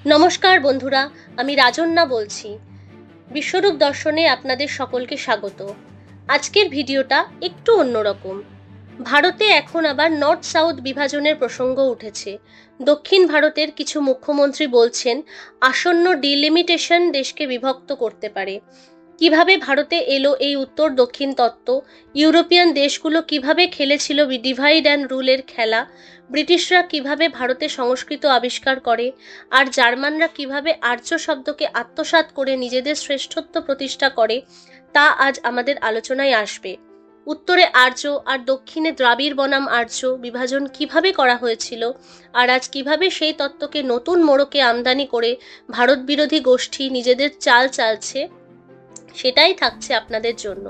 নমস্কার বন্ধুরা, আমি রাজন্যা বলছি। বিশ্বরূপ দর্শনে আপনাদের সকলকে স্বাগত। আজকের ভিডিওটা একটু অন্যরকম। ভারতে এখন আবার নর্থ সাউথ বিভাজনের প্রসঙ্গ উঠেছে। দক্ষিণ ভারতের কিছু মুখ্যমন্ত্রী বলছেন আসন্ন ডিলিমিটেশন দেশকে বিভক্ত করতে পারে। কিভাবে ভারতে এলো এই উত্তর দক্ষিণ তত্ত্ব, ইউরোপিয়ান দেশগুলো কিভাবে খেলেছিল ডিভাইড অ্যান্ড রুলের খেলা, ব্রিটিশরা কিভাবে ভারতে সংস্কৃত আবিষ্কার করে, আর জার্মানরা কিভাবে আর্য শব্দকে আত্মসাৎ করে নিজেদের শ্রেষ্ঠত্ব প্রতিষ্ঠা করে, তা আজ আমাদের আলোচনায় আসবে। উত্তরে আর্য আর দক্ষিণে দ্রাবিড় বনাম আর্য বিভাজন কিভাবে করা হয়েছিল, আর আজ কিভাবে সেই তত্ত্বকে নতুন মোড়কে আমদানি করে ভারত বিরোধী গোষ্ঠী নিজেদের চাল চালছে, সেটাই থাকছে আপনাদের জন্য।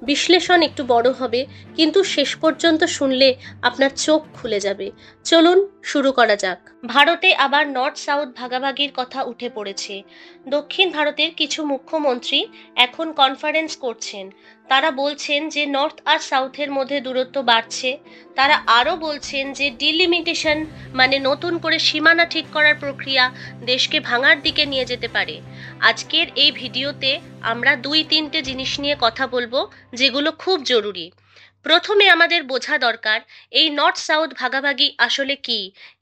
বিশ্লেষণ একটু বড় হবে, কিন্তু শেষ পর্যন্ত শুনলে আপনার চোখ খুলে যাবে। চলুন শুরু করা যাক। ভারতে আবার নর্থ সাউথ ভাগাভাগির কথা উঠে পড়েছে। দক্ষিণ ভারতের কিছু মুখ্যমন্ত্রী এখন কনফারেন্স করছেন। তারা বলছেন যে নর্থ আর সাউথের মধ্যে দূরত্ব বাড়ছে। তারা আরও বলছেন যে ডিলিমিটেশন মানে নতুন করে সীমানা ঠিক করার প্রক্রিয়া দেশকে ভাঙার দিকে নিয়ে যেতে পারে। আজকের এই ভিডিওতে আমরা 2-3টে জিনিস নিয়ে কথা বলবো, যেগুলো খুব জরুরি। প্রথমে আমাদের বোঝা দরকার এই নর্থ সাউথ ভাগাভাগি আসলে কি,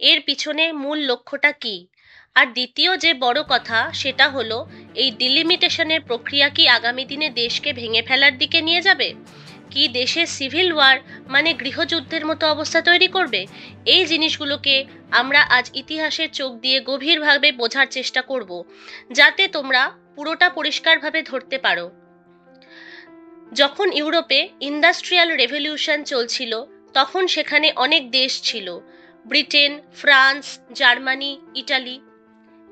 এর পিছনে মূল লক্ষ্যটা কি। আর দ্বিতীয় যে বড় কথা সেটা হলো এই ডিলিমিটেশনের প্রক্রিয়া কি আগামী দিনে দেশকে ভেঙে ফেলার দিকে নিয়ে যাবে, কি দেশে সিভিল ওয়ার মানে গৃহযুদ্ধের মতো অবস্থা তৈরি করবে। এই জিনিসগুলোকে আমরা আজ ইতিহাসের চোখ দিয়ে গভীরভাবে বোঝার চেষ্টা করব, যাতে তোমরা পুরোটা পরিষ্কারভাবে ধরতে পারো। যখন ইউরোপে ইন্ডাস্ট্রিয়াল রেভলিউশন চলছিল, তখন সেখানে অনেক দেশ ছিল, ব্রিটেন, ফ্রান্স, জার্মানি, ইটালি।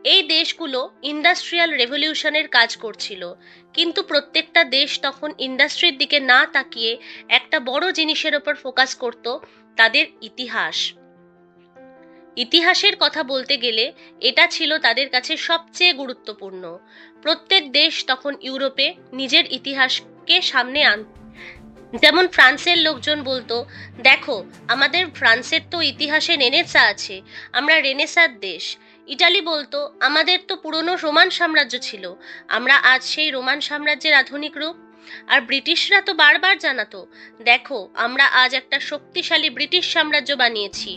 এই দেশগুলো ইন্ডাস্ট্রিয়াল রেভলিউশনের কাজ করছিল, কিন্তু প্রত্যেকটা দেশ তখন ইন্ডাস্ট্রির দিকে না তাকিয়ে একটা বড় জিনিসের ওপর ফোকাস করত, তাদের ইতিহাস। ইতিহাসের কথা বলতে গেলে এটা ছিল তাদের কাছে সবচেয়ে গুরুত্বপূর্ণ। প্রত্যেক দেশ তখন ইউরোপে নিজের ইতিহাসকে সামনে যেমন ফ্রান্সের লোকজন বলতো, দেখো আমাদের ফ্রান্সের তো ইতিহাসে রেনেসা আছে, আমরা রেনেসার দেশ। ইটালি বলতো, আমাদের তো পুরনো রোমান সাম্রাজ্য ছিল, আমরা আজ সেই রোমান সাম্রাজ্যের আধুনিক রূপ। আর ব্রিটিশরা তো বারবার জানাতো, দেখো আমরা আজ একটা শক্তিশালী ব্রিটিশ সাম্রাজ্য বানিয়েছি,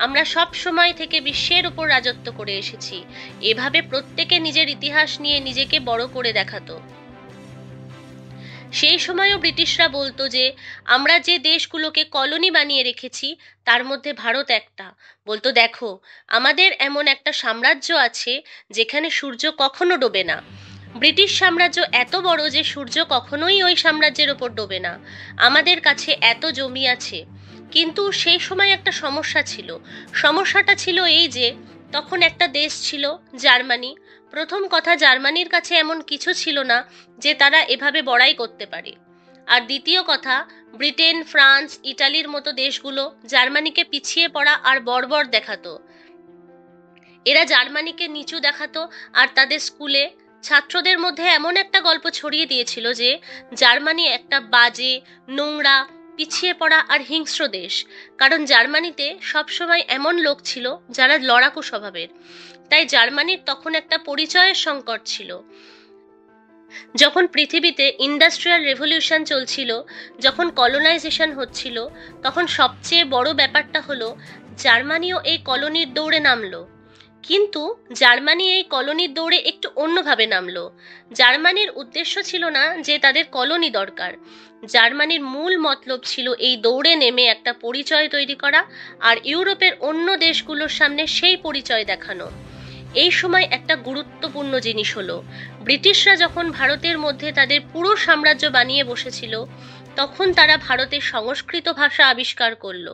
আমরা সব সময় থেকে বিশ্বের উপর রাজত্ব করে এসেছি। এভাবে প্রত্যেকে নিজের ইতিহাস নিয়ে নিজেকে বড় করে দেখাতো। সেই সময়ও ব্রিটিশরা বলতো যে আমরা যে দেশগুলোকে কলোনি বানিয়ে রেখেছি তার মধ্যে ভারত একটা। বলতো, দেখো আমাদের এমন একটা সাম্রাজ্য আছে যেখানে সূর্য কখনো ডোবে না। ব্রিটিশ সাম্রাজ্য এত বড় যে সূর্য কখনোই ওই সাম্রাজ্যের ওপর ডোবে না। আমাদের কাছে এত জমি আছে। কিন্তু সেই সময় একটা সমস্যা ছিল। সমস্যাটা ছিল এই যে তখন একটা দেশ ছিল জার্মানি। প্রথম কথা, জার্মানির কাছে এমন কিছু ছিল না যে তারা এভাবে বড়াই করতে পারে। আর দ্বিতীয় কথা, ব্রিটেন, ফ্রান্স, ইটালির মতো দেশগুলো জার্মানিকে পিছিয়ে পড়া আর বর্বর দেখাতো। এরা জার্মানিকে নিচু দেখাতো আর তাদের স্কুলে ছাত্রদের মধ্যে এমন একটা গল্প ছড়িয়ে দিয়েছিল যে জার্মানি একটা বাজে, নোংরা, পিছিয়ে পড়া আর হিংস্র দেশ। কারণ জার্মানিতে সবসময় এমন লোক ছিল যারা লড়াকু স্বভাবের। তাই জার্মানির তখন একটা পরিচয়ের সংকট ছিল। যখন পৃথিবীতে ইন্ডাস্ট্রিয়াল রেভলিউশন চলছিল, যখন কলোনাইজেশন হচ্ছিল, তখন সবচেয়ে বড় ব্যাপারটা হলো জার্মানিও এই কলোনির দৌড়ে নামলো। কিন্তু জার্মানি এই কলোনির দৌড়ে একটু অন্যভাবে নামলো। জার্মানির উদ্দেশ্য ছিল না যে তাদের কলোনি দরকার। জার্মানির মূল মতলব ছিল এই দৌড়ে নেমে একটা পরিচয় তৈরি করা আর ইউরোপের অন্য দেশগুলোর সামনে সেই পরিচয় দেখানো। এই সময় একটা গুরুত্বপূর্ণ জিনিস হলো, ব্রিটিশরা যখন ভারতের মধ্যে তাদের পুরো সাম্রাজ্য বানিয়ে বসেছিল, তখন তারা ভারতের সংস্কৃত ভাষা আবিষ্কার করলো।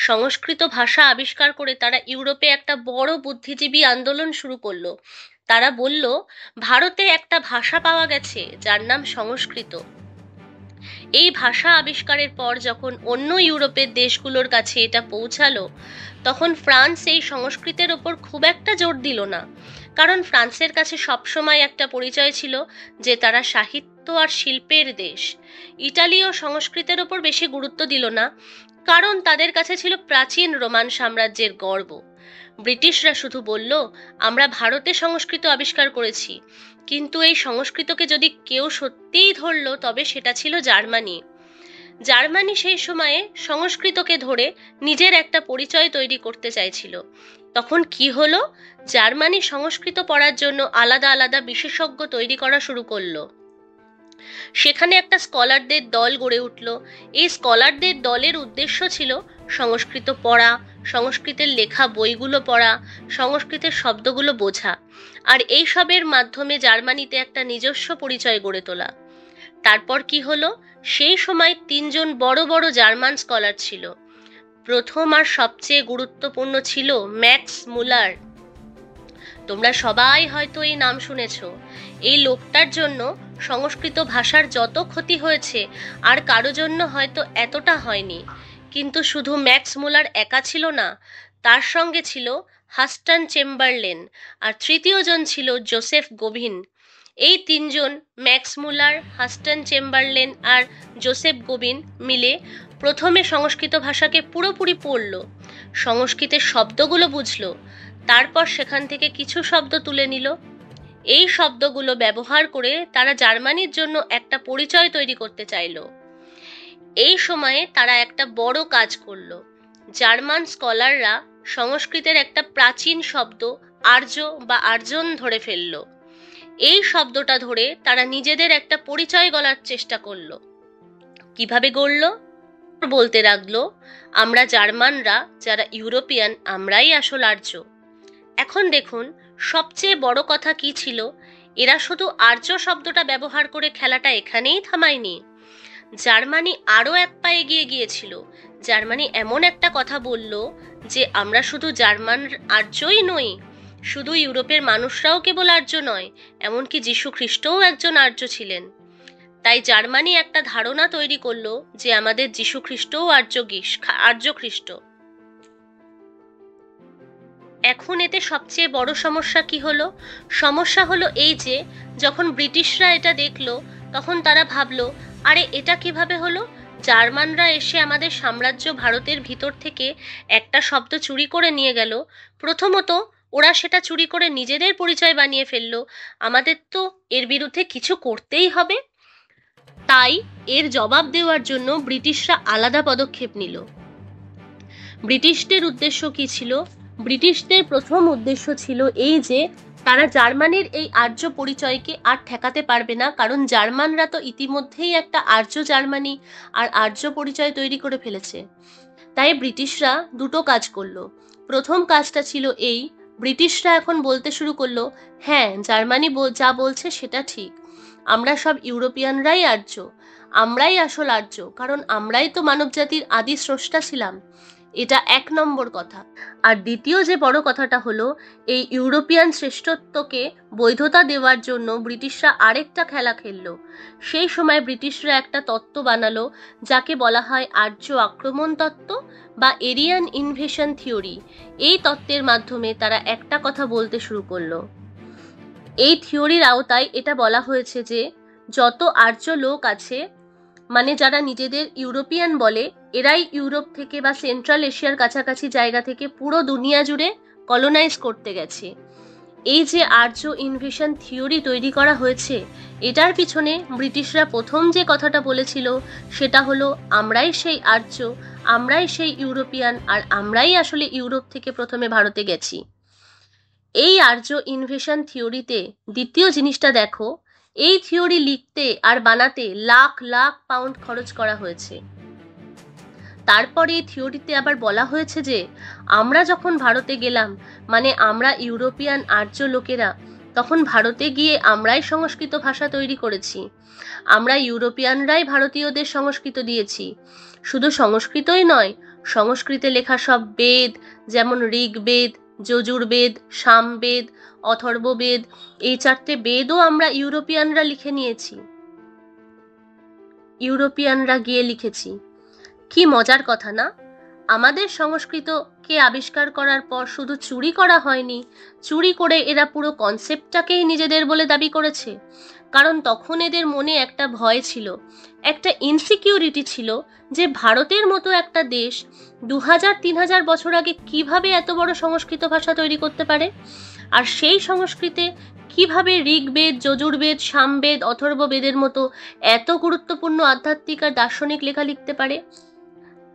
সংস্কৃত ভাষা আবিষ্কার করে তারা ইউরোপে একটা বড় বুদ্ধিজীবী আন্দোলন শুরু করলো। তারা বলল, ভারতে একটা ভাষা পাওয়া গেছে যার নাম সংস্কৃত। এই ভাষা আবিষ্কারের পর যখন অন্য ইউরোপের দেশগুলোর কাছে এটা পৌঁছালো, তখন ফ্রান্স এই সংস্কৃতের ওপর খুব একটা জোর দিল না। কারণ ফ্রান্সের কাছে সবসময় একটা পরিচয় ছিল যে তারা সাহিত্য আর শিল্পের দেশ। ইটালিও সংস্কৃতের ওপর বেশি গুরুত্ব দিল না, কারণ তাদের কাছে ছিল প্রাচীন রোমান সাম্রাজ্যের গর্ব। ব্রিটিশরা শুধু বলল, আমরা ভারতে সংস্কৃত আবিষ্কার করেছি, কিন্তু এই সংস্কৃতকে যদি কেউ সত্যিই ধরল তবে সেটা ছিল জার্মানি। জার্মানি সেই সময়ে সংস্কৃতকে ধরে নিজের একটা পরিচয় তৈরি করতে চাইছিল। তখন কি হলো, জার্মানি সংস্কৃত পড়ার জন্য আলাদা আলাদা বিশেষজ্ঞ তৈরি করা শুরু করলো। সেখানে একটা স্কলারদের দল গড়ে উঠল। এই স্কলারদের দলের উদ্দেশ্য ছিল সংস্কৃত পড়া, সংস্কৃতের লেখা বইগুলো পড়া, সংস্কৃতের শব্দগুলো বোঝা, আর এই সবের মাধ্যমে জার্মানিতে একটা নিজস্ব পরিচয় গড়ে তোলা। তারপর কি হলো, সেই সময় তিনজন বড় বড় জার্মান স্কলার ছিল। প্রথম আর সবচেয়ে গুরুত্বপূর্ণ ছিল ম্যাক্স মুলার। তোমরা সবাই হয়তো এই নাম শুনেছ। এই লোকটার জন্য সংস্কৃত ভাষার যত ক্ষতি হয়েছে আর কারো জন্য হয়তো এতটা হয়নি। কিন্তু শুধু ম্যাক্স মুলার একা ছিল না, তার সঙ্গে ছিল হাস্টন চেম্বারলেন, আর তৃতীয় জন ছিল জোসেফ গোবিন। এই তিনজন, ম্যাক্স মুলার, হাস্টন চেম্বারলেন আর জোসেফ গোবিন, মিলে প্রথমে সংস্কৃত ভাষাকে পুরোপুরি পড়ল, সংস্কৃতের শব্দগুলো বুঝলো, তারপর সেখান থেকে কিছু শব্দ তুলে নিল। এই শব্দগুলো ব্যবহার করে তারা জার্মানির জন্য একটা পরিচয় তৈরি করতে চাইল। এই সময়ে তারা একটা বড় কাজ করলো। জার্মান স্কলাররা সংস্কৃতের একটা প্রাচীন শব্দ আর্য বা আর্যন ধরে ফেলল। এই শব্দটা ধরে তারা নিজেদের একটা পরিচয় গড়ার চেষ্টা করলো। কিভাবে গড়ল? বলতে লাগলো, আমরা জার্মানরা যারা ইউরোপিয়ান, আমরাই আসল আর্য। এখন দেখুন, সবচেয়ে বড় কথা কি ছিল, এরা শুধু আর্য শব্দটা ব্যবহার করে খেলাটা এখানেই থামায়নি। জার্মানি আরও এক পা এগিয়ে গিয়েছিল। জার্মানি এমন একটা কথা বলল যে আমরা শুধু জার্মান আর্যই নই, শুধু ইউরোপের মানুষরাও কেবল আর্য নয়, এমনকি যীশু খ্রিস্টও একজন আর্য ছিলেন। তাই জার্মানি একটা ধারণা তৈরি করলো যে আমাদের যীশু খ্রিস্টও আর্য খ্রিস্ট। এখন এতে সবচেয়ে বড় সমস্যা কি হলো? সমস্যা হলো এই যে যখন ব্রিটিশরা এটা দেখলো, তখন তারা ভাবলো, আরে এটা কিভাবে হলো? জার্মানরা এসে আমাদের সাম্রাজ্য ভারতের ভিতর থেকে একটা শব্দ চুরি করে নিয়ে গেল। প্রথমত ওরা সেটা চুরি করে নিজেদের পরিচয় বানিয়ে ফেললো। আমাদের তো এর বিরুদ্ধে কিছু করতেই হবে। তাই এর জবাব দেওয়ার জন্য ব্রিটিশরা আলাদা পদক্ষেপ নিল। ব্রিটিশদের উদ্দেশ্য কি ছিল? ব্রিটিশদের প্রথম উদ্দেশ্য ছিল এই যে তারা জার্মানির এই আর্য পরিচয়কে আর ঠেকাতে পারবে না, কারণ জার্মানরা তো ইতিমধ্যেই একটা আর্য জার্মানি আর আর্য পরিচয় তৈরি করে ফেলেছে। তাই ব্রিটিশরা দুটো কাজ করলো। প্রথম কাজটা ছিল এই, ব্রিটিশরা এখন বলতে শুরু করলো, হ্যাঁ, জার্মানি যা বলছে সেটা ঠিক, আমরা সব ইউরোপিয়ানরাই আর্য, আমরাই আসল আর্য, কারণ আমরাই তো মানবজাতির আদি স্রষ্টা ছিলাম। এটা এক নম্বর কথা। আর দ্বিতীয় যে বড় কথাটা হলো, এই ইউরোপিয়ান শ্রেষ্ঠত্বকে বৈধতা দেওয়ার জন্য ব্রিটিশরা আরেকটা খেলা খেললো। সেই সময় ব্রিটিশরা একটা তত্ত্ব বানালো যাকে বলা হয় আর্য আক্রমণ তত্ত্ব বা এরিয়ান ইনভেশন থিওরি। এই তত্ত্বের মাধ্যমে তারা একটা কথা বলতে শুরু করলো। এই থিওরির আওতায় এটা বলা হয়েছে যে যত আর্য লোক আছে, মানে যারা নিজেদের ইউরোপিয়ান বলে, এরাই ইউরোপ থেকে বা সেন্ট্রাল এশিয়ার কাছাকাছি জায়গা থেকে পুরো দুনিয়া জুড়ে কলোনাইজ করতে গেছে। এই যে আর্য ইনভেশন থিওরি তৈরি করা হয়েছে, এটার পিছনে ব্রিটিশরা প্রথম যে কথাটা বলেছিল সেটা হলো, আমরাই সেই আর্য, আমরাই সেই ইউরোপিয়ান, আর আমরাই আসলে ইউরোপ থেকে প্রথমে ভারতে গেছি। এই আর্য ইনভেশন থিওরিতে দ্বিতীয় জিনিসটা দেখো, এই থিওরি লিখতে আর বানাতে লাখ লাখ পাউন্ড খরচ করা হয়েছে। তারপরে এই থিওরিতে আবার বলা হয়েছে যে আমরা যখন ভারতে গেলাম, মানে আমরা ইউরোপিয়ান আর্য লোকেরা, তখন ভারতে গিয়ে আমরাই সংস্কৃত ভাষা তৈরি করেছি। আমরা ইউরোপিয়ানরাই ভারতীয়দের সংস্কৃত দিয়েছি। শুধু সংস্কৃতই নয়, সংস্কৃতে লেখা সব বেদ, যেমন ঋগ্বেদ, যজুর্বেদ, সামবেদ, অথর্ববেদ, এই 4টে বেদও আমরা ইউরোপিয়ানরা লিখে নিয়েছি, ইউরোপিয়ানরা গিয়ে লিখেছি। কি মজার কথা না? আমাদের সংস্কৃতকে আবিষ্কার করার পর শুধু চুরি করা হয়নি, চুরি করে এরা পুরো কনসেপ্টটাকেই নিজেদের বলে দাবি করেছে। কারণ তখন এদের মনে একটা ভয় ছিল, একটা ইনসিকিউরিটি ছিল যে ভারতের মতো একটা দেশ 2000-3000 বছর আগে কিভাবে এত বড় সংস্কৃত ভাষা তৈরি করতে পারে, আর সেই সংস্কৃতে কিভাবে ঋগ্বেদ, যজুর্বেদ, সামবেদ, অথর্ববেদের মতো এত গুরুত্বপূর্ণ আধ্যাত্মিক আর দার্শনিক লেখা লিখতে পারে।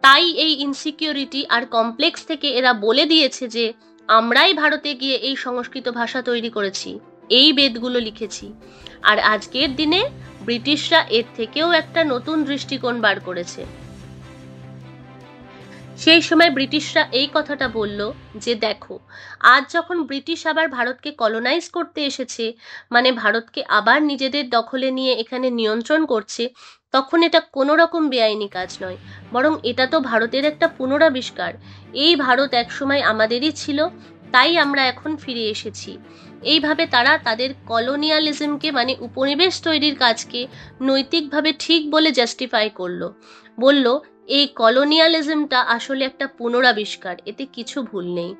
তাই এই ইনসিকিউরিটি আর কমপ্লেক্স থেকে এরা বলে দিয়েছে যে আমরাই ভারতে গিয়ে এই সংস্কৃত ভাষা তৈরি করেছি, এই বেদগুলো লিখেছি। আর আজকের দিনে ব্রিটিশরা এর থেকেও একটা নতুন দৃষ্টিকোণ বার করেছে। সেই সময় ব্রিটিশরা এই কথাটা বলল যে দেখো, আজ যখন ব্রিটিশ আবার ভারতকে কলোনাইজ করতে এসেছে, মানে ভারতকে আবার নিজেদের দখলে নিয়ে এখানে নিয়ন্ত্রণ করছে, তখন এটা কোনো রকম বেআইনি কাজ নয়, বরং এটা তো ভারতের একটা পুনরাবিষ্কার। এই ভারত একসময় আমাদেরই ছিল, তাই আমরা এখন ফিরে এসেছি। এইভাবে তারা তাদের কলোনিয়ালিজমকে, মানে উপনিবেশ তৈরির কাজকে নৈতিকভাবে ঠিক বলে জাস্টিফাই করলো। বলল এই কলোনিয়ালিজমটা আসলে একটা পুনরাবিষ্কার, এতে কিছু ভুল নেই।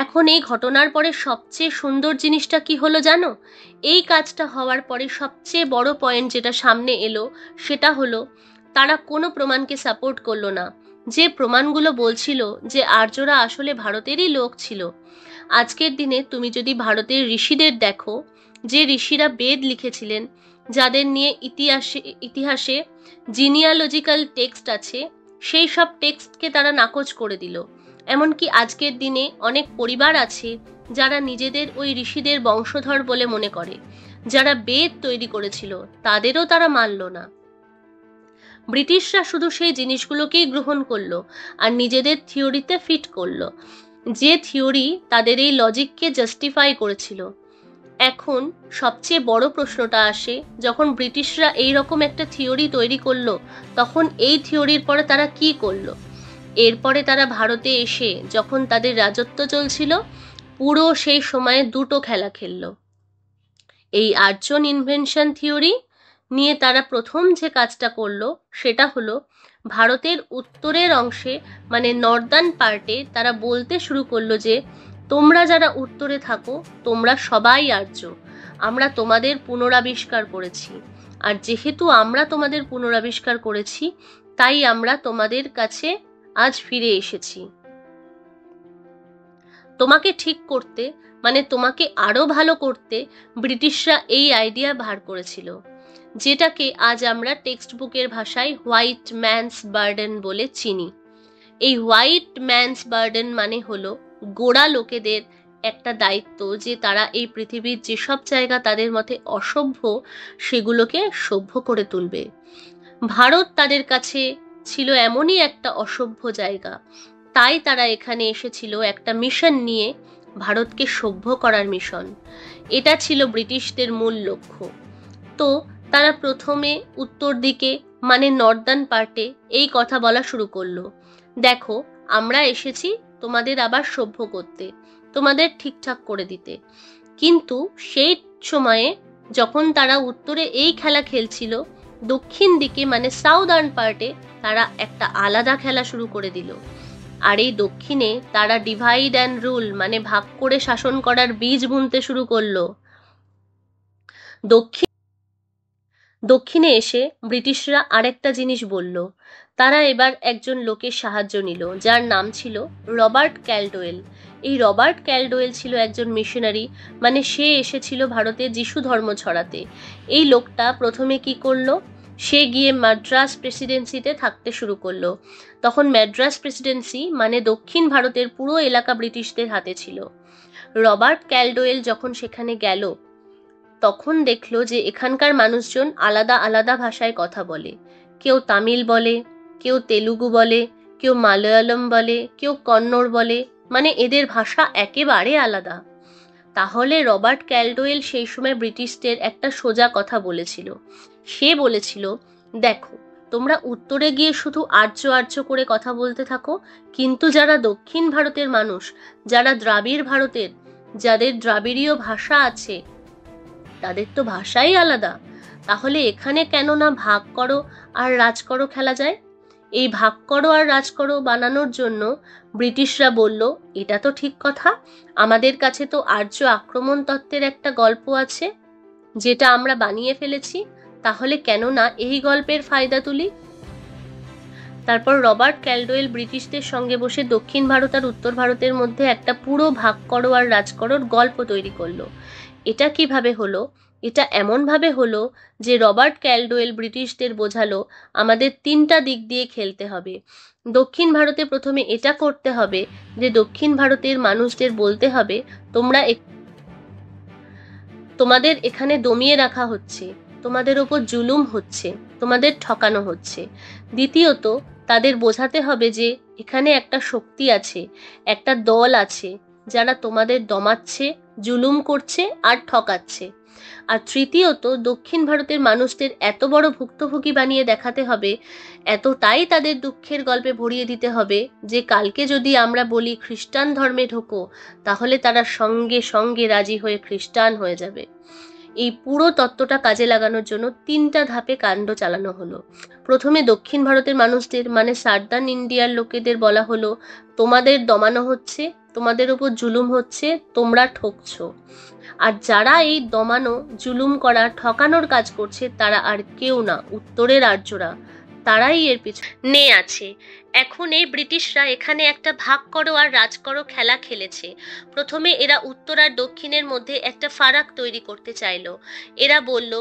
এখন এই ঘটনার পরে সবচেয়ে সুন্দর জিনিসটা কি হলো জানো? এই কাজটা হওয়ার পরে সবচেয়ে বড় পয়েন্ট যেটা সামনে এলো সেটা হলো তারা কোনো প্রমাণকে সাপোর্ট করলো না। যে প্রমাণগুলো বলছিল যে আর্যরা আসলে ভারতেরই লোক ছিল। আজকের দিনে তুমি যদি ভারতের ঋষিদের দেখো, যে ঋষিরা বেদ লিখেছিলেন, যাদের নিয়ে ইতিহাসে জিনিয়ালজিক্যাল টেক্সট আছে, সেই সব টেক্সটকে তারা নাকচ করে দিল। এমনকি আজকের দিনে অনেক পরিবার আছে যারা নিজেদের ওই ঋষিদের বংশধর বলে মনে করে, যারা বেদ তৈরি করেছিল তাদেরও তারা মানল না। ব্রিটিশরা শুধু সেই জিনিসগুলোকেই গ্রহণ করলো আর নিজেদের থিওরিতে ফিট করলো, যে থিওরি তাদের এই লজিককে জাস্টিফাই করেছিল। এখন সবচেয়ে বড় প্রশ্নটা আসে, যখন ব্রিটিশরা এই রকম একটা থিওরি তৈরি করলো, তখন এই থিওরির পরে তারা কি করলো? এরপরে তারা ভারতে এসে যখন তাদের রাজত্ব চলছিল, পুরো সেই সময়ে দুটো খেলা খেললো। এই আর্যন ইনভেনশন থিওরি নিয়ে তারা প্রথম যে কাজটা করলো সেটা হলো ভারতের উত্তরের অংশে, মানে নর্দার্ন পার্টে তারা বলতে শুরু করলো যে তোমরা যারা উত্তরে থাকো তোমরা সবাই আর্য, আমরা তোমাদের পুনরাবিষ্কার করেছি। আর যেহেতু আমরা তোমাদের পুনরাবিষ্কার করেছি, তাই আমরা তোমাদের কাছে আজ ফিরে এসেছি। তোমাকে ঠিক করতে, মানে তোমাকে আরো ভালো করতে ব্রিটিশরা এই আইডিয়া বার করেছিল, যেটাকে আজ আমরা টেক্সট বুকের ভাষায় হোয়াইট ম্যানস বার্ডেন বলে চিনি। এই হোয়াইট ম্যানস বার্ডেন মানে হলো গোড়া লোকেদের একটা দায়িত্ব যে তারা এই পৃথিবীর যেসব জায়গা তাদের মতে অসভ্য সেগুলোকে সভ্য করে তুলবে। ভারত তাদের কাছে ছিল এমনই একটা অসভ্য জায়গা, তাই তারা এখানে এসেছিল একটা মিশন নিয়ে, ভারতকে সভ্য করার মিশন। এটা ছিল ব্রিটিশদের মূল লক্ষ্য। তো তারা প্রথমে উত্তর দিকে, মানে নর্দার্ন পার্টে এই কথা বলা শুরু করলো, দেখো আমরা এসেছি তোমাদের আবার সভ্য করতে, তোমাদের ঠিকঠাক করে দিতে। কিন্তু সেই সময়ে যখন তারা উত্তরে এই খেলা খেলছিল, দক্ষিণ দিকে মানে সাউদার্ন পার্টে তারা একটা আলাদা খেলা শুরু করে দিল। আর এই দক্ষিণে তারা ডিভাইড অ্যান্ড রুল, মানে ভাগ করে শাসন করার বীজ বুনতে শুরু করলো। দক্ষিণে এসে ব্রিটিশরা আরেকটা জিনিস বলল, তারা এবার একজন লোকের সাহায্য নিল যার নাম ছিল রবার্ট ক্যালডওয়েল। এই রবার্ট ক্যালডওয়েল ছিল একজন মিশনারি, মানে সে এসেছিল ভারতে যিশু ধর্ম ছড়াতে। এই লোকটা প্রথমে কি করলো, সে গিয়ে মাদ্রাস প্রেসিডেন্সিতে থাকতে শুরু করলো। তখন মাদ্রাস প্রেসিডেন্সি মানে দক্ষিণ ভারতের পুরো এলাকা ব্রিটিশদের হাতে ছিল। রবার্ট ক্যালডওয়েল যখন সেখানে গেল, তখন দেখলো যে এখানকার মানুষজন আলাদা আলাদা ভাষায় কথা বলে। কেউ তামিল বলে, কেউ তেলুগু বলে, কেউ মালয়ালম বলে, কেউ কন্নড় বলে, মানে এদের ভাষা একেবারে আলাদা। তাহলে রবার্ট ক্যালডওয়েল সেই সময় ব্রিটিশদের একটা সোজা কথা বলেছিল। সে বলেছিল, দেখো তোমরা উত্তরে গিয়ে শুধু আর্য আর্য করে কথা বলতে থাকো, কিন্তু যারা দক্ষিণ ভারতের মানুষ, যারা দ্রাবিড় ভারতের, যাদের দ্রাবিড়ীয় ভাষা আছে, তাদের তো ভাষাই আলাদা। তাহলে এখানে কেন না ভাগ করো আর রাজ করো খেলা যায়। এই ভাগ করো আর রাজ করো বানানোর জন্য ব্রিটিশরা বলল, এটা তো ঠিক কথা, আমাদের কাছে তো আর্য আক্রমণ তত্ত্বের একটা গল্প আছে যেটা আমরা বানিয়ে ফেলেছি, তাহলে কেন না এই গল্পের ফায়দা তুলি। তারপর রবার্ট ক্যালডওয়েল ব্রিটিশদের সঙ্গে বসে দক্ষিণ ভারত আর উত্তর ভারতের মধ্যে একটা পুরো ভাগ করো আর রাজ করোর গল্প তৈরি করলো। এটা কিভাবে হলো? এটা এমনভাবে হলো যে রবার্ট ক্যালডওয়েল ব্রিটিশদের বোঝালো আমাদের 3টা দিক দিয়ে খেলতে হবে। দক্ষিণ ভারতে প্রথমে এটা করতে হবে যে দক্ষিণ ভারতের মানুষদের বলতে হবে, তোমাদের এখানে দমিয়ে রাখা হচ্ছে, তোমাদের ওপর জুলুম হচ্ছে, তোমাদের ঠকানো হচ্ছে। দ্বিতীয়ত, তাদের বোঝাতে হবে যে এখানে একটা শক্তি আছে, একটা দল আছে যারা তোমাদের দমাচ্ছে, জুলুম করছে আর ঠকাচ্ছে। আর তৃতীয়ত, দক্ষিণ ভারতের মানুষদের এত বড় ভুক্তভোগী বানিয়ে দেখাতে হবে, এতটাই তাদের দুঃখের গল্পে ভরিয়ে দিতে হবে যে কালকে যদি আমরা বলি খ্রিস্টান ধর্মে ঢোকো, তাহলে তারা সঙ্গে সঙ্গে রাজি হয়ে খ্রিস্টান হয়ে যাবে। এই পুরো তত্ত্বটা কাজে লাগানোর জন্য 3টা ধাপে কাণ্ড চালানো হলো। প্রথমে দক্ষিণ ভারতের মানুষদের মানে সার্দার্ন ইন্ডিয়ার লোকেদের বলা হলো, তোমাদের দমানো হচ্ছে, তোমাদের উপর জুলুম হচ্ছে, তোমরা ঠকছো। আর যারা এই দমানো, জুলুম করা, ঠকানোর কাজ করছে তারা আর কেউ না, উত্তরের আর্যরা, তারাই এর পিছনে আছে। এখন এই ব্রিটিশরা এখানে একটা ভাগ করো আর রাজ করো খেলা খেলেছে। প্রথমে এরা উত্তর আর দক্ষিণের মধ্যে একটা ফারাক তৈরি করতে চাইলো। এরা বলল,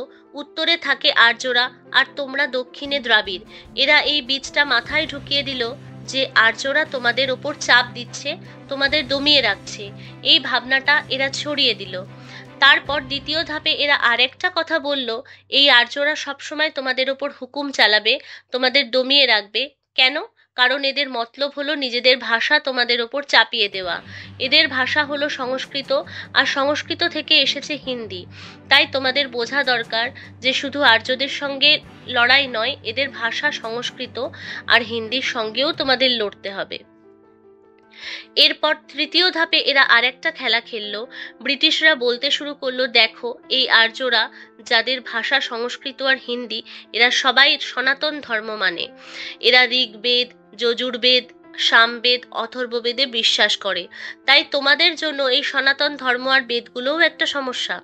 উত্তরে থাকে আর্যরা আর তোমরা দক্ষিণে দ্রাবিড়। এরা এই বীজটা মাথায় ঢুকিয়ে দিল যে আর্যরা তোমাদের ওপর চাপ দিচ্ছে, তোমাদের দমিয়ে রাখছে। এই ভাবনাটা এরা ছড়িয়ে দিল। তারপর দ্বিতীয় ধাপে এরা আরেকটা কথা বলল, এই আর্যরা সবসময় তোমাদের ওপর হুকুম চালাবে, তোমাদের দমিয়ে রাখবে। কেন? কারণ এদের মতলব হলো নিজেদের ভাষা তোমাদের ওপর চাপিয়ে দেওয়া। এদের ভাষা হলো সংস্কৃত, আর সংস্কৃত থেকে এসেছে হিন্দি। তাই তোমাদের বোঝা দরকার যে শুধু আর্যদের সঙ্গে লড়াই নয়, এদের ভাষা সংস্কৃত আর হিন্দির সঙ্গেও তোমাদের লড়তে হবে। এরপর তৃতীয় ধাপে এরা আরেকটা খেলা খেললো। ব্রিটিশরা বলতে শুরু করলো, দেখো এই আর্যরা যাদের ভাষা সংস্কৃত আর হিন্দি, এরা সবাই সনাতন ধর্ম মানে। এরা ঋগ্বেদ, যজুর্বেদ, সামবেদ, অথর্ববেদে বিশ্বাস করে। তাই তোমাদের জন্য এই সনাতন ধর্ম আর বেদগুলোও একটা সমস্যা।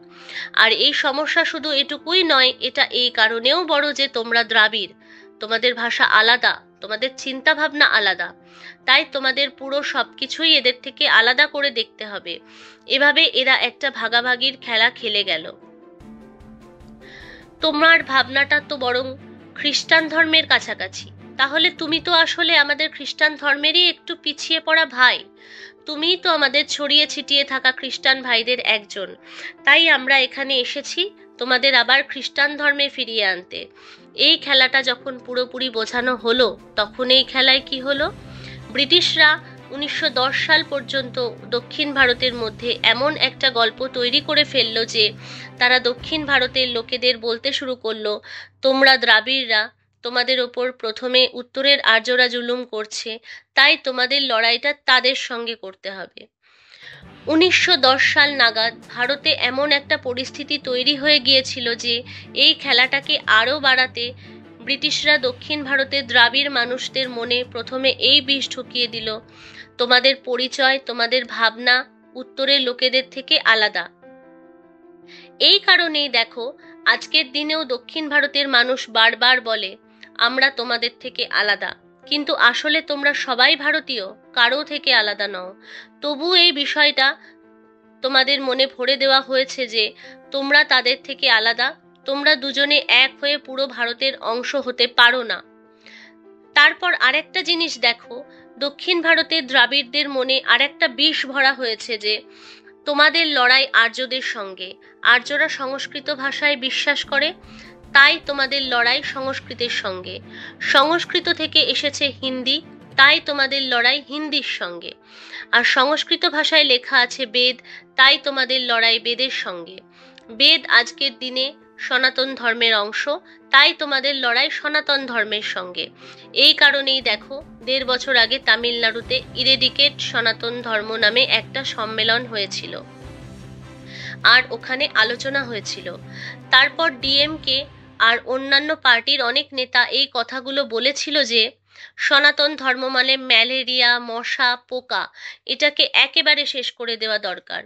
আর এই সমস্যা শুধু এটুকুই নয়, এটা এই কারণেও বড় যে তোমরা দ্রাবিড়, তোমাদের ভাষা আলাদা, তোমাদের চিন্তা ভাবনা আলাদা। তাই তোমাদের পুরো সবকিছুই এদের থেকে আলাদা করে দেখতে হবে। এভাবে এরা একটা ভাগাভাগির খেলা খেলে গেল। তোমার ভাবনাটা তো বরং খ্রিস্টান ধর্মের কাছাকাছি, তাহলে তুমি তো আসলে আমাদের খ্রিস্টান ধর্মেরই একটু পিছিয়ে পড়া ভাই। তুমিই তো আমাদের ছড়িয়ে ছিটিয়ে থাকা খ্রিস্টান ভাইদের একজন। তাই আমরা এখানে এসেছি তোমাদের আবার খ্রিস্টান ধর্মে ফিরিয়ে আনতে। এই খেলাটা যখন পুরোপুরি বোঝানো হলো, তখন এই খেলায় কি হলো? ব্রিটিশরা 1910 সাল পর্যন্ত দক্ষিণ ভারতের মধ্যে এমন একটা গল্প তৈরি করে ফেললো যে তারা দক্ষিণ ভারতের লোকেদের বলতে শুরু করলো, তোমরা দ্রাবিড়রা, তোমাদের ওপর প্রথমে উত্তরের আর্যরা জুলুম করছে, তাই তোমাদের লড়াইটা তাদের সঙ্গে করতে হবে। 1910 সাল নাগাদ ভারতে এমন একটা পরিস্থিতি তৈরি হয়ে গিয়েছিল যে এই খেলাটাকে আরও বাড়াতে ব্রিটিশরা দক্ষিণ ভারতের দ্রাবিড় মানুষদের মনে প্রথমে এই বিষ ঢুকিয়ে দিল, তোমাদের পরিচয়, তোমাদের ভাবনা উত্তরের লোকেদের থেকে আলাদা। এই কারণেই দেখো আজকের দিনেও দক্ষিণ ভারতের মানুষ বারবার বলে, আমরা তোমাদের থেকে আলাদা, কিন্তু আসলে তোমরা সবাই ভারতীয়, কারো থেকে আলাদা নও। তবু এই বিষয়টা তোমাদের মনে ভরে দেওয়া হয়েছে যে তোমরা তাদের থেকে আলাদা, তোমরা দুজনে এক হয়ে পুরো ভারতের অংশ হতে পারো না। তারপর আরেকটা জিনিস দেখো, দক্ষিণ ভারতের দ্রাবিড়দের মনে আরেকটা বিষ ভরা হয়েছে যে তোমাদের লড়াই আর্যদের সঙ্গে, আর্যরা সংস্কৃত ভাষায় বিশ্বাস করে, তাই তোমাদের লড়াই সংস্কৃতের সঙ্গে। সংস্কৃত থেকে এসেছে হিন্দি, তাই তোমাদের লড়াই হিন্দির সঙ্গে। আর সংস্কৃত ভাষায় লেখা আছে বেদ, তাই তোমাদের লড়াই বেদের সঙ্গে। বেদ আজকের দিনে সনাতন ধর্মের অংশ, তাই তোমাদের লড়াই সনাতন ধর্মের সঙ্গে। এই কারণেই দেখো 1.5 বছর আগে তামিলনাড়ুতে ইরেডিকেট সনাতন ধর্ম নামে একটা সম্মেলন হয়েছিল, আর ওখানে আলোচনা হয়েছিল। তারপর ডিএমকে আর অন্যান্য পার্টির অনেক নেতা এই কথাগুলো বলেছিল যে সনাতন ধর্ম মানে ম্যালেরিয়া, মশা, পোকা, এটাকে একেবারে শেষ করে দেওয়া দরকার।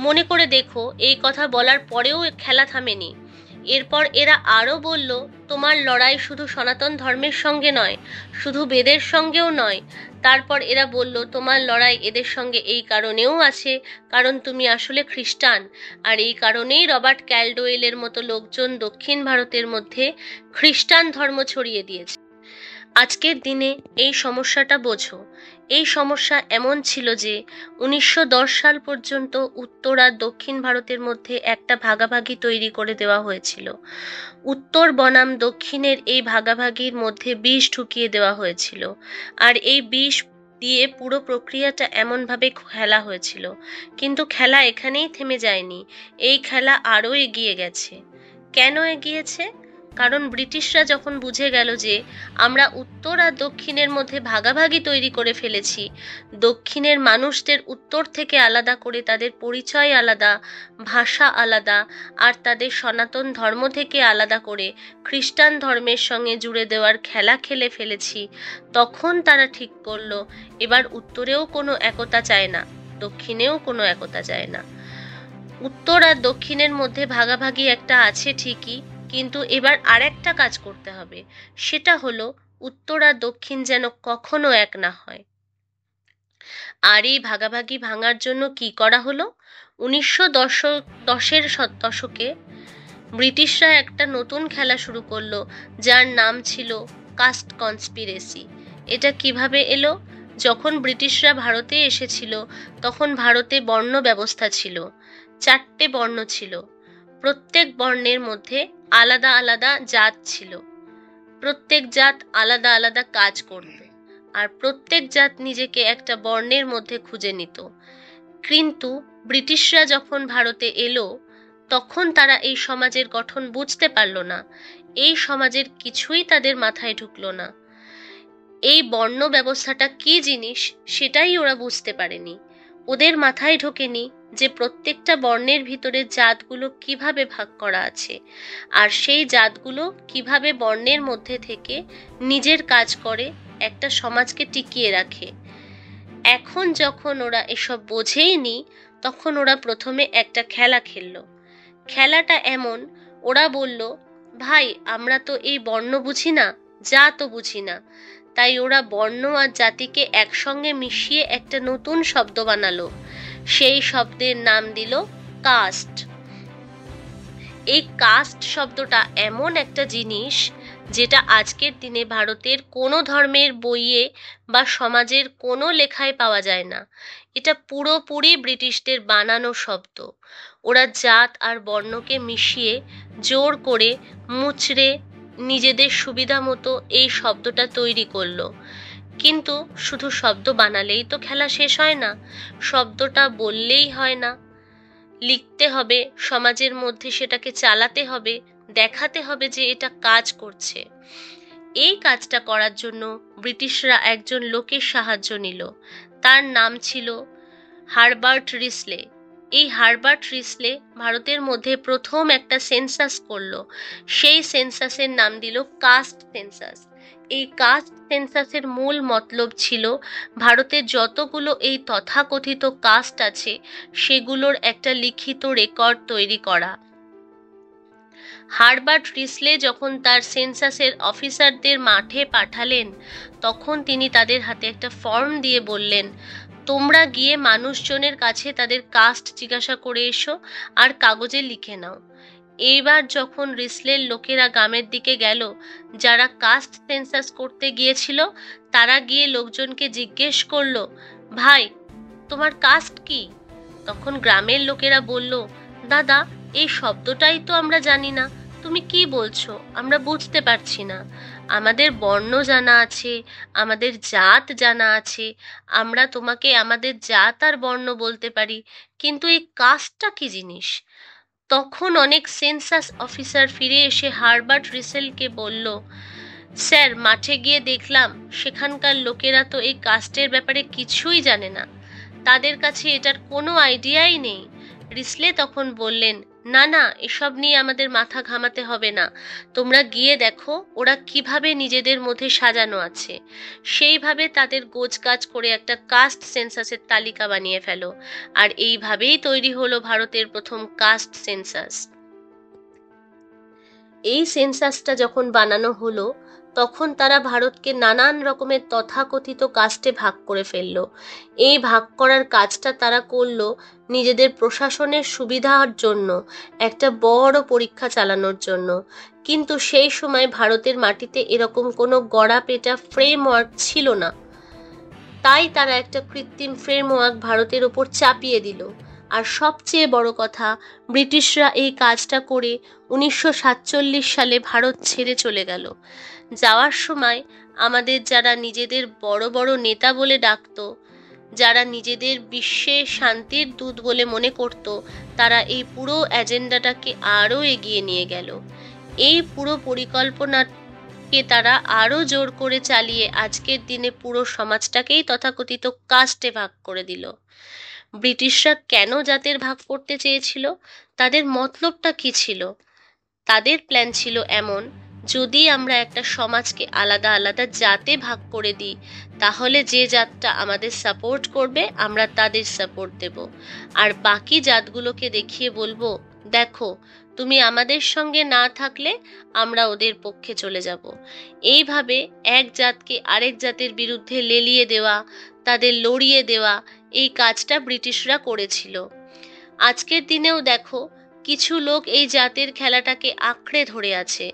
মনে করে দেখো, এই কথা বলার পরেও খেলা থামেনি। এরপর এরা আরও বলল, তোমার লড়াই শুধু সনাতন ধর্মের সঙ্গে নয়, শুধু বেদের সঙ্গেও নয়। তারপর এরা বলল, তোমার লড়াই এদের সঙ্গে এই কারণেও আছে, কারণ তুমি আসলে খ্রিস্টান, আর এই কারণেই রবার্ট ক্যালডওয়েলের মতো লোকজন দক্ষিণ ভারতের মধ্যে খ্রিস্টান ধর্ম ছড়িয়ে দিয়েছে। আজকের দিনে এই সমস্যাটা বোঝো। এই সমস্যা এমন ছিল যে 1910 সাল পর্যন্ত উত্তর আর দক্ষিণ ভারতের মধ্যে একটা ভাগাভাগি তৈরি করে দেওয়া হয়েছিল। উত্তর বনাম দক্ষিণের এই ভাগাভাগির মধ্যে বিষ ঢুকিয়ে দেওয়া হয়েছিল, আর এই বিষ দিয়ে পুরো প্রক্রিয়াটা এমনভাবে খেলা হয়েছিল। কিন্তু খেলা এখানেই থেমে যায়নি, এই খেলা আরও এগিয়ে গেছে। কেন এগিয়েছে? কারণ ব্রিটিশরা যখন বুঝে গেল যে আমরা উত্তর আর দক্ষিণের মধ্যে ভাগাভাগি তৈরি করে ফেলেছি, দক্ষিণের মানুষদের উত্তর থেকে আলাদা করে তাদের পরিচয় আলাদা, ভাষা আলাদা, আর তাদের সনাতন ধর্ম থেকে আলাদা করে খ্রিস্টান ধর্মের সঙ্গে জুড়ে দেওয়ার খেলা খেলে ফেলেছি, তখন তারা ঠিক করলো এবার উত্তরেও কোনো একতা চায় না, দক্ষিণেও কোনো একতা চায় না। উত্তর আর দক্ষিণের মধ্যে ভাগাভাগি একটা আছে ঠিকই, কিন্তু এবার আরেকটা কাজ করতে হবে। সেটা হলো উত্তর আর দক্ষিণ যেন কখনো এক না হয়। আর এই ভাগাভাগি ভাঙার জন্য কি করা হলো? 1910-এর দশকে ব্রিটিশরা একটা নতুন খেলা শুরু করলো, যার নাম ছিল কাস্ট কনস্পিরেসি। এটা কিভাবে এলো? যখন ব্রিটিশরা ভারতে এসেছিল, তখন ভারতে বর্ণ ব্যবস্থা ছিল। 4টে বর্ণ ছিল। প্রত্যেক বর্ণের মধ্যে আলাদা আলাদা জাত ছিল। প্রত্যেক জাত আলাদা আলাদা কাজ করত, আর প্রত্যেক জাত নিজেকে একটা বর্ণের মধ্যে খুঁজে নিত। কিন্তু ব্রিটিশরা যখন ভারতে এলো, তখন তারা এই সমাজের গঠন বুঝতে পারল না। এই সমাজের কিছুই তাদের মাথায় ঢুকলো না। এই বর্ণ ব্যবস্থাটা কি জিনিস সেটাই ওরা বুঝতে পারেনি। ওদের মাথায় ঢোকেনি যে প্রত্যেকটা বর্ণের ভিতরে জাতগুলো কিভাবে ভাগ করা আছে, আর সেই জাতগুলো কিভাবে বর্ণের মধ্যে থেকে নিজের কাজ করে একটা সমাজকে টিকিয়ে রাখে। এখন যখন ওরা এসব বোঝেইনি, তখন ওরা প্রথমে একটা খেলা খেললো। খেলাটা এমন, ওরা বলল, ভাই আমরা তো এই বর্ণ বুঝি না, জাতও বুঝি না। তাই ওরা বর্ণ আর জাতিকে একসঙ্গে মিশিয়ে একটা নতুন শব্দ বানালো। সেই শব্দের নাম দিল কাস্ট। এই কাস্ট শব্দটা এমন একটা জিনিস যেটা আজকের দিনে ভারতের কোনো ধর্মের বইয়ে বা সমাজের কোনো লেখায় পাওয়া যায় না। এটা পুরোপুরি ব্রিটিশদের বানানো শব্দ। ওরা জাত আর বর্ণকে মিশিয়ে জোর করে মুচড়ে নিজেদের সুবিধা মতো এই শব্দটা তৈরি করলো। কিন্তু শুধু শব্দ বানালেই তো খেলা শেষ হয় না, শব্দটা বললেই হয় না, লিখতে হবে, সমাজের মধ্যে সেটাকে চালাতে হবে, দেখাতে হবে যে এটা কাজ করছে। এই কাজটা করার জন্য ব্রিটিশরা একজন লোকের সাহায্য নিল। তার নাম ছিল হারবার্ট রিসলে। এই হারবার্ট রিসলে ভারতের মধ্যে প্রথম একটা সেন্সাস করলো। সেই সেন্সাসের নাম দিল কাস্ট সেন্সাস। এই কাস্ট সেন্সাসের মূল মতলব ছিল ভারতের যতগুলো এই তথাকথিত কাস্ট আছে সেগুলোর একটা লিখিত রেকর্ড তৈরি করা। হারবার্ট রিসলে যখন তার সেন্সাসের অফিসারদের মাঠে পাঠালেন, তখন তিনি তাদের হাতে একটা ফর্ম দিয়ে বললেন, তোমরা গিয়ে মানুষজনের কাছে তাদের কাস্ট জিজ্ঞাসা করে এসো আর কাগজে লিখে নাও। এইবার যখন রিসলের লোকেরা গ্রামের দিকে গেল, যারা কাস্ট সেন্সাস করতে গিয়েছিল, তারা গিয়ে লোকজনকে জিজ্ঞেস করলো, ভাই তোমার কাস্ট কি? তখন গ্রামের লোকেরা বলল, দাদা এই শব্দটাই তো আমরা জানি না, তুমি কি বলছো আমরা বুঝতে পারছি না। আমাদের বর্ণ জানা আছে, আমাদের জাত জানা আছে, আমরা তোমাকে আমাদের জাত আর বর্ণ বলতে পারি, কিন্তু এই কাস্টটা কি জিনিস? তখন অনেক সেন্সাস অফিসার ফিরে এসে হারবার্ট রিসেলকে বলল, স্যার মাঠে গিয়ে দেখলাম সেখানকার লোকেরা তো এই কাস্টের ব্যাপারে কিছুই জানে না, তাদের কাছে এটার কোনো আইডিয়াই নেই। রিসলে তখন বললেন, না না, এসব নিয়ে আমাদের মাথা ঘামাতে হবে না, তোমরা গিয়ে দেখো ওরা কিভাবে নিজেদের মধ্যে সাজানো আছে, সেইভাবে তাদের গোছগাছ করে একটা কাস্ট সেন্সাসের তালিকা বানিয়ে ফেলো। আর এইভাবেই তৈরি হলো ভারতের প্রথম কাস্ট সেন্সাস। এই সেন্সাসটা যখন বানানো হলো, তখন তারা ভারতকে নানান রকমের তথাকথিত কাস্টে ভাগ করে ফেললো। এই ভাগ করার কাজটা তারা করলো নিজেদের প্রশাসনের সুবিধার জন্য, একটা বড় পরীক্ষা চালানোর জন্য। কিন্তু সেই সময় ভারতের মাটিতে এরকম কোনো গড়াপেটা ফ্রেমওয়ার্ক ছিল না। তাই তারা একটা কৃত্রিম ফ্রেমওয়ার্ক ভারতের ওপর চাপিয়ে দিল। আর সবচেয়ে বড় কথা, ব্রিটিশরা এই কাজটা করে 1947 সালে ভারত ছেড়ে চলে গেল। যাওয়ার সময় আমাদের যারা নিজেদের বড় বড় নেতা বলে ডাকত, যারা নিজেদের বিশ্বে শান্তির দূত বলে মনে করত, তারা এই পুরো এজেন্ডাটাকে আরও এগিয়ে নিয়ে গেল। এই পুরো পরিকল্পনাকে তারা আরও জোর করে চালিয়ে আজকের দিনে পুরো সমাজটাকেই তথাকথিত কাস্টে ভাগ করে দিল। ব্রিটিশরা কেন জাতের ভাগ করতে চেয়েছিল? তাদের মতলবটা কি ছিল? তাদের প্ল্যান ছিল এমন, যদি আমরা একটা সমাজকে আলাদা আলাদা জাতে ভাগ করে দিই, তাহলে যে জাতটা আমাদের সাপোর্ট করবে আমরা তাদের সাপোর্ট দেব, আর বাকি জাতগুলোকে দেখিয়ে বলবো, দেখো তুমি আমাদের সঙ্গে না থাকলে আমরা ওদের পক্ষে চলে যাব। এইভাবে এক জাতকে আরেক জাতের বিরুদ্ধে লেলিয়ে দেওয়া, তাদের লড়িয়ে দেওয়া, এই কাজটা ব্রিটিশরা করেছিল। আজকের দিনেও দেখো, কিছু লোক এই জাতের খেলাটাকে আঁকড়ে ধরে আছে।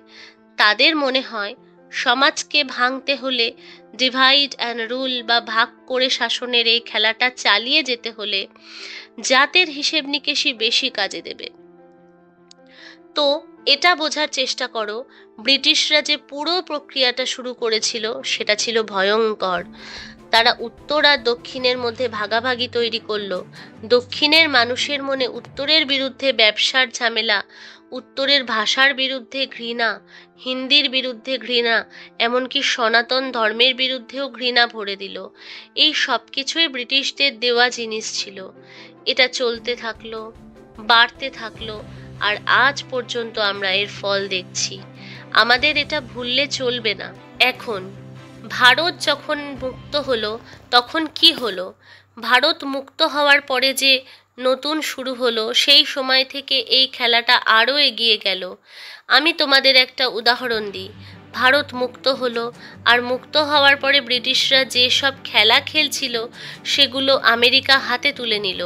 তাদের মনে হয় সমাজকে ভাঙতে হলে, ডিভাইড অ্যান্ড রুল বা ভাগ করে শাসনের এই খেলাটা চালিয়ে যেতে হলে জাতের হিসেব নিকেশই বেশি কাজে দেবে। তো এটা বোঝার চেষ্টা করো, ব্রিটিশরা যে পুরো প্রক্রিয়াটা শুরু করেছিল সেটা ছিল ভয়ঙ্কর। তারা উত্তর আর দক্ষিণের মধ্যে ভাগাভাগি তৈরি করলো। দক্ষিণের মানুষের মনে উত্তরের বিরুদ্ধে ব্যবসার ঝামেলা, উত্তরের ভাষার বিরুদ্ধে ঘৃণা, হিন্দির বিরুদ্ধে ঘৃণা, এমনকি সনাতন ধর্মের বিরুদ্ধেও ঘৃণা ভরে দিল। এই সব কিছুই ব্রিটিশদের দেওয়া জিনিস ছিল। এটা চলতে থাকলো, বাড়তে থাকলো, আর আজ পর্যন্ত আমরা এর ফল দেখছি। আমাদের এটা ভুললে চলবে না। এখন ভারত যখন মুক্ত হলো, তখন কি হলো? ভারত মুক্ত হওয়ার পরে যে নতুন শুরু হলো, সেই সময় থেকে এই খেলাটা আরও এগিয়ে গেল। আমি তোমাদের একটা উদাহরণ দিই। ভারত মুক্ত হলো, আর মুক্ত হওয়ার পরে ব্রিটিশরা যে সব খেলা খেলছিল সেগুলো আমেরিকা হাতে তুলে নিল।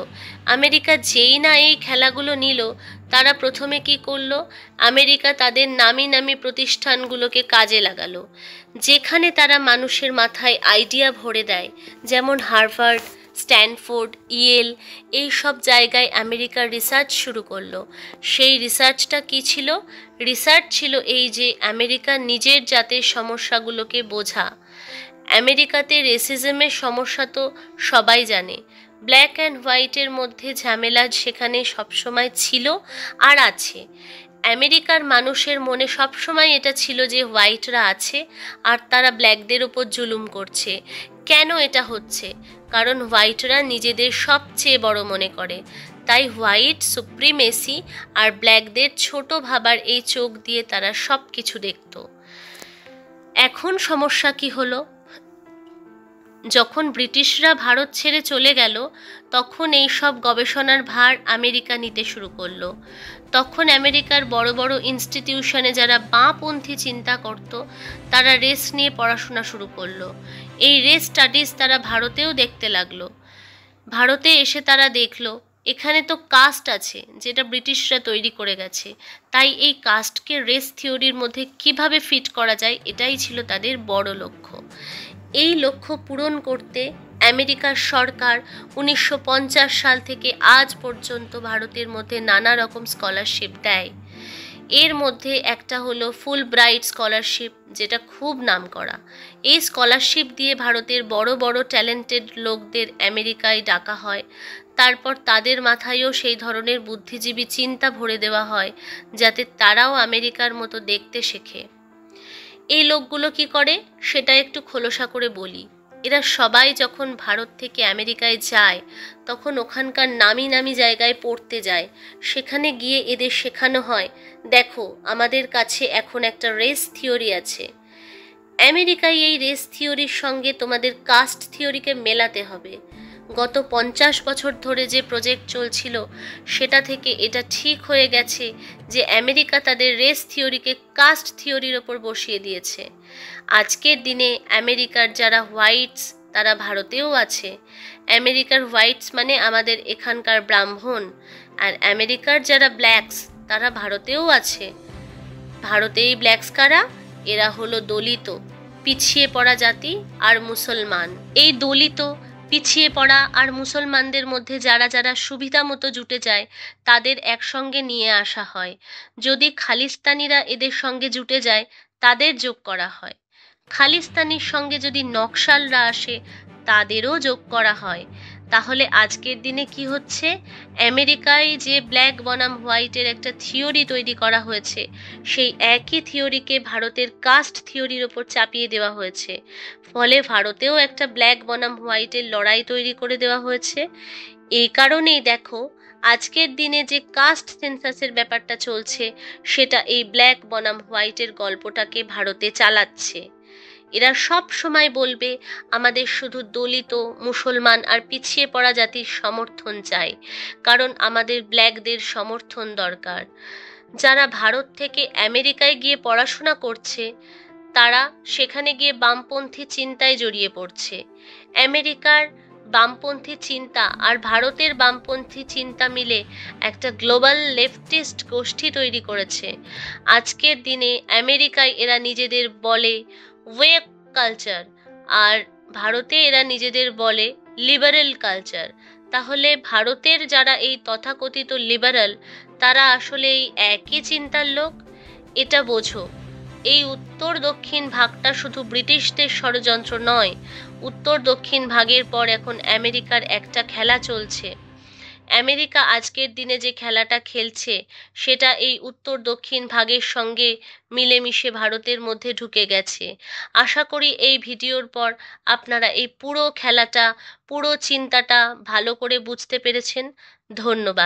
আমেরিকা যেই না এই খেলাগুলো নিল, তারা প্রথমে কি করলো? আমেরিকা তাদের নামি নামি প্রতিষ্ঠানগুলোকে কাজে লাগালো, যেখানে তারা মানুষের মাথায় আইডিয়া ভরে দেয়। যেমন হার্ভার্ড, স্ট্যানফোর্ড, ইয়েল, এই সব জায়গায় আমেরিকার রিসার্চ শুরু করলো। সেই রিসার্চটা কি ছিল? রিসার্চ ছিল এই যে আমেরিকা নিজের জাতের সমস্যাগুলোকে বোঝা। আমেরিকাতে রেসিজমের সমস্যা তো সবাই জানে। ব্ল্যাক অ্যান্ড হোয়াইটের মধ্যে ঝামেলা সেখানে সবসময় ছিল আর আছে। আমেরিকার মানুষের মনে সবসময় এটা ছিল যে হোয়াইটরা আছে আর তারা ব্ল্যাকদের ওপর জুলুম করছে। কেন এটা হচ্ছে? কারণ হোয়াইটরা নিজেদের সবচেয়ে বড় মনে করে, তাই হোয়াইট সুপ্রিমেসি আর ব্ল্যাকদের ছোট ভাবার এই চোখ দিয়ে তারা সব কিছু দেখত। এখন সমস্যা কি হলো? যখন ব্রিটিশরা ভারত ছেড়ে চলে গেল, তখন এই সব গবেষণার ভার আমেরিকা নিতে শুরু করলো। তখন আমেরিকার বড় বড় ইনস্টিটিউশনে যারা বাঁপন্থী চিন্তা করত, তারা রেস নিয়ে পড়াশোনা শুরু করলো। এই রেস স্টাডিজ তারা ভারতেও দেখতে লাগলো। ভারতে এসে তারা দেখলো এখানে তো কাস্ট আছে, যেটা ব্রিটিশরা তৈরি করে গেছে। তাই এই কাস্টকে রেস থিওরির মধ্যে কিভাবে ফিট করা যায়, এটাই ছিল তাদের বড় লক্ষ্য। এই লক্ষ্য পূরণ করতে আমেরিকার সরকার 1950 সাল থেকে আজ পর্যন্ত ভারতের মধ্যে নানা রকম স্কলারশিপ দেয়। এর মধ্যে একটা হলো ফুল ব্রাইট স্কলারশিপ, যেটা খুব নামকরা। এই স্কলারশিপ দিয়ে ভারতের বড় বড় ট্যালেন্টেড লোকদের আমেরিকায় ডাকা হয়। তারপর তাদের মাথায়ও সেই ধরনের বুদ্ধিজীবী চিন্তা ভরে দেওয়া হয়, যাতে তারাও আমেরিকার মতো দেখতে শেখে। এই লোকগুলো কি করে সেটা একটু খোলসা করে বলি। এরা সবাই যখন ভারত থেকে আমেরিকায় যায় তখন ওখানকার নামি নামি জায়গায় পড়তে যায়। সেখানে গিয়ে এদের শেখানো হয়, দেখো আমাদের কাছে এখন একটা রেস থিওরি আছে। আমেরিকায় এই রেস থিওরির সঙ্গে তোমাদের কাস্ট থিওরিকে মেলাতে হবে। গত 50 বছর ধরে যে প্রজেক্ট চলছিল সেটা থেকে এটা ঠিক হয়ে গেছে যে আমেরিকা তাদের রেস থিওরিকে কাস্ট থিওরির ওপর বসিয়ে দিয়েছে। আজকের দিনে আমেরিকার যারা হোয়াইটস তারা ভারতেও আছে। আমেরিকার হোয়াইটস মানে আমাদের এখানকার ব্রাহ্মণ, আর আমেরিকার যারা ব্ল্যাকস তারা ভারতেও আছে। ভারতেই ব্ল্যাকস কারা? এরা হলো দলিত, পিছিয়ে পড়া জাতি আর মুসলমান। এই দলিত, পিছিয়ে পড়া আর মুসলমানদের মধ্যে যারা যারা সুবিধা মতো জুটে যায় তাদের একসঙ্গে নিয়ে আসা হয়। যদি খালিস্তানিরা এদের সঙ্গে জুটে যায় তাদের যোগ করা হয়। খালিস্তানির সঙ্গে যদি নকশালরা আসে তাদেরও যোগ করা হয়। তাহলে আজকের দিনে কি হচ্ছে, আমেরিকায় যে ব্ল্যাক বনাম হোয়াইটের একটা থিওরি তৈরি করা হয়েছে সেই একই থিওরিকে ভারতের কাস্ট থিওরির ওপর চাপিয়ে দেওয়া হয়েছে। ফলে ভারতেও একটা ব্ল্যাক বনাম হোয়াইটের লড়াই তৈরি করে দেওয়া হয়েছে। এই কারণেই দেখো আজকের দিনে যে কাস্ট সেন্সাসের ব্যাপারটা চলছে সেটা এই ব্ল্যাক বনাম হোয়াইটের গল্পটাকে ভারতে চালাচ্ছে। এরা সব সময় বলবে আমাদের শুধু দলিত, মুসলমান আর পিছিয়ে পড়া জাতির সমর্থন চাই, কারণ আমাদের ব্ল্যাকদের সমর্থন দরকার। যারা ভারত থেকে আমেরিকায় গিয়ে পড়াশোনা করছে তারা সেখানে গিয়ে বামপন্থী চিন্তায় জড়িয়ে পড়ছে। আমেরিকার বামপন্থী চিন্তা আর ভারতের বামপন্থী চিন্তা মিলে একটা গ্লোবাল লেফটিস্ট গোষ্ঠী তৈরি করেছে। আজকের দিনে আমেরিকায় এরা নিজেদের বলে ওয়েক কালচার, আর ভারতে এরা নিজেদের বলে লিবারেল কালচার। তাহলে ভারতের যারা এই তথাকথিত লিবারেল তারা আসলে এই একই চিন্তার লোক? এটা বোঝো। এই উত্তর দক্ষিণ ভাগটা শুধু ব্রিটিশদের ষড়যন্ত্র নয়, উত্তর দক্ষিণ ভাগের পর এখন আমেরিকার একটা খেলা চলছে। আমেরিকা আজকের দিনে যে খেলাটা খেলছে সেটা এই উত্তর দক্ষিণ ভাগের সঙ্গে মিলেমিশে ভারতের মধ্যে ঢুকে গেছে। আশা করি এই ভিডিওর পর আপনারা এই পুরো খেলাটা, পুরো চিন্তাটা ভালো করে বুঝতে পেরেছেন। ধন্যবাদ।